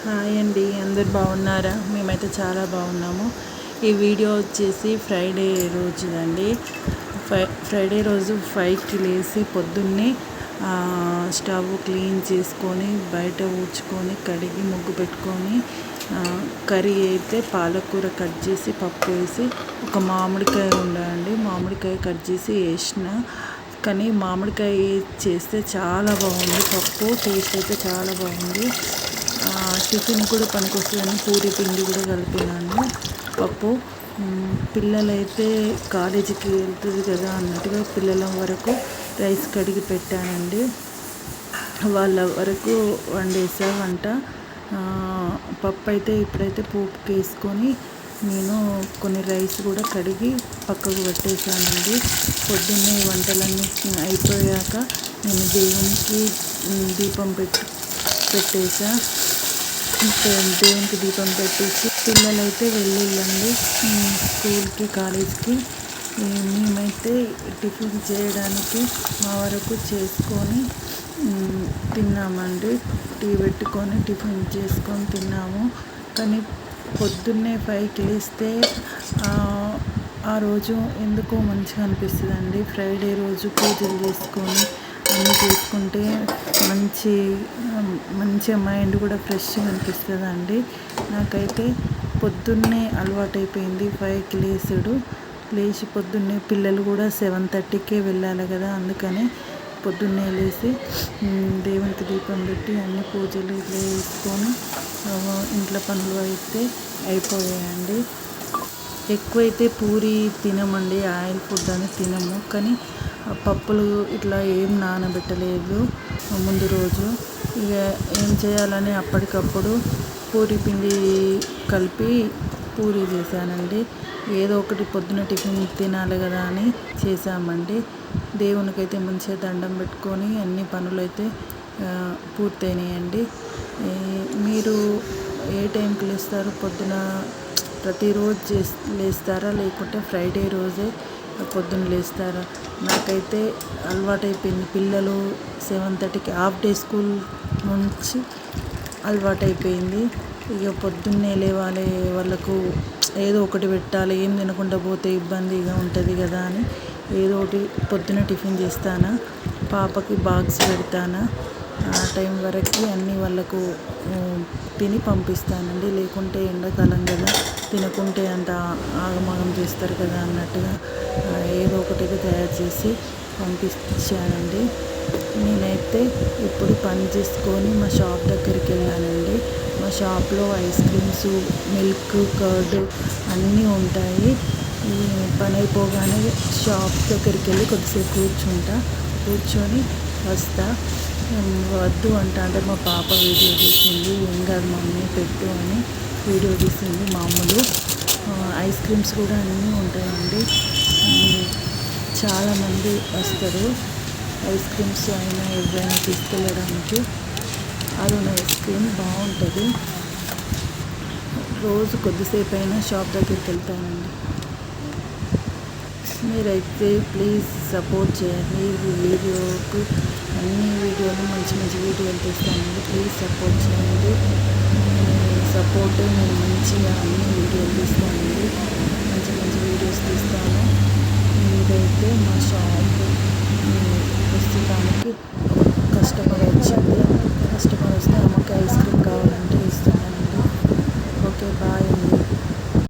Hi అండి, అందరు బాగున్నారా? మేమైతే చాలా బాగున్నాము. ఈ వీడియో వచ్చేసి ఫ్రైడే రోజుదండి. ఫ్రైడే రోజు 5కి లేచి పొద్దున్నే స్టవ్ క్లీన్ చేసుకొని బయట ఊడ్చుకొని కడిగి ముగ్గు పెట్టుకొని కర్రీ అయితే పాలకూర కట్ చేసి పప్పు వేసి ఒక మామిడికాయ ఉండండి, మామిడికాయ కట్ చేసి వేసిన. కానీ మామిడికాయ చేస్తే చాలా బాగుంది, పప్పు టేస్ట్ అయితే చాలా బాగుంది. టిఫిన్ కూడా పనికొస్తుందని పూరి పిండి కూడా కలిపినాను పప్పు. పిల్లలైతే కాలేజీకి వెళ్తుంది కదా అన్నట్టుగా పిల్లల వరకు రైస్ కడిగి పెట్టానండి. వాళ్ళ వరకు వండేసా వంట. పప్పు అయితే ఇప్పుడైతే పోపుకి వేసుకొని నేను కొన్ని రైస్ కూడా కడిగి పక్కకు పెట్టేశానండి. పొద్దున్నే వంటలన్నీ అయిపోయాక నేను దేవునికి దీపం పెట్టేసా. దేవునికి దీపం పెట్టేసి పిల్లలైతే వెళ్ళిళ్ళండి స్కూల్కి, కాలేజ్కి. మేమైతే టిఫిన్ చేయడానికి మా వరకు చేసుకొని తిన్నామండి. టీ పెట్టుకొని టిఫిన్ చేసుకొని తిన్నాము. కానీ పొద్దున్నే 5కి లేస్తే ఆ రోజు ఎందుకో మంచిగా అనిపిస్తుందండి. ఫ్రైడే రోజు పూజలు చేసుకొని అన్నీ చేసుకుంటే మంచిగా మైండ్ కూడా ఫ్రెష్గా అనిపిస్తుందండి. నాకైతే పొద్దున్నే అలవాటైపోయింది 5కి లేచి పొద్దున్నే పిల్లలు కూడా 7:30కే వెళ్ళాలి కదా, అందుకని పొద్దున్నే లేచి దేవునికి దీపం పెట్టి అన్ని పూజలు ఇట్లా వేసుకొని ఇంట్లో పనులు అయితే అయిపోయాయండి. ఎక్కువైతే పూరి తినమండి, ఆయిల్ ఫుడ్ అని తినము. కానీ పప్పులు ఇట్లా ఏం నానబెట్టలేదు ముందు రోజు. ఇక ఏం చేయాలని అప్పటికప్పుడు పూరి పిండి కలిపి పూరి చేశానండి. ఏదో ఒకటి పొద్దున టిఫిన్ తినాలి కదా అని చేసామండి. దేవునికైతే మంచిగా దండం పెట్టుకొని అన్ని పనులు అయితే పూర్తయినాయండి. మీరు ఏ టైంకి లేస్తారు? పొద్దున ప్రతిరోజు లేస్తారా, లేకుంటే ఫ్రైడే రోజే పొద్దున్న లేస్తారా? నాకైతే అలవాటైపోయింది. పిల్లలు 7:30కి హాఫ్ డే స్కూల్ నుంచి అలవాటైపోయింది. ఇక పొద్దున్నే లేవాలి, వాళ్ళకు ఏదో ఒకటి పెట్టాలి, ఏం తినకుండా పోతే ఇబ్బందిగా ఉంటుంది కదా అని ఏదో ఒకటి పొద్దున టిఫిన్ చేస్తానా, పాపకి బాక్స్ పెడతానా. ఆ టైం వరకు అన్నీ వాళ్ళకు తిని పంపిస్తానండి. లేకుంటే ఎండాకాలం కదా, తినకుంటే అంత ఆగమాగం చేస్తారు కదా అన్నట్టుగా ఏదో ఒకటి తయారు చేసి పంపించానండి. నేనైతే ఇప్పుడు పని చేసుకొని మా షాప్ దగ్గరికి వెళ్ళానండి. మా షాప్లో ఐస్ క్రీమ్స్, మిల్క్, కర్డ్ అన్నీ ఉంటాయి. పని అయిపోగానే షాప్ దగ్గరికి వెళ్ళి కొద్దిసేపు కూర్చొని వస్తా. వద్దు అంటే మా పాప వీడియో తీసింది, ఏం కాదు మమ్మీ పెట్టు అని వీడియో తీసింది. మామూలు ఐస్ క్రీమ్స్ కూడా అన్నీ ఉంటాయండి. చాలామంది వస్తారు ఐస్ క్రీమ్స్ అయినా ఎవరైనా తీసుకెళ్ళడానికి. అరుణ ఐస్ క్రీమ్ బాగుంటుంది. రోజు కొద్దిసేపు అయినా షాప్ దగ్గరికి వెళ్తానండి. మీరైతే ప్లీజ్ సపోర్ట్ చేయండి. ఈ వీడియోకు అన్ని వీడియోలు మంచి వీడియోలు తీస్తానండి. ప్లీజ్ సపోర్ట్ చేయండి. సపోర్ట్ నేను మంచిగా అన్ని వీడియోలు తీస్తానండి, మంచి వీడియోస్ తీస్తాను. మీరైతే మా షాప్ ప్రస్తుతానికి కస్టమర్ వచ్చింది. కస్టమర్ వస్తే అమ్మకి ఐస్ క్రీమ్ కావాలి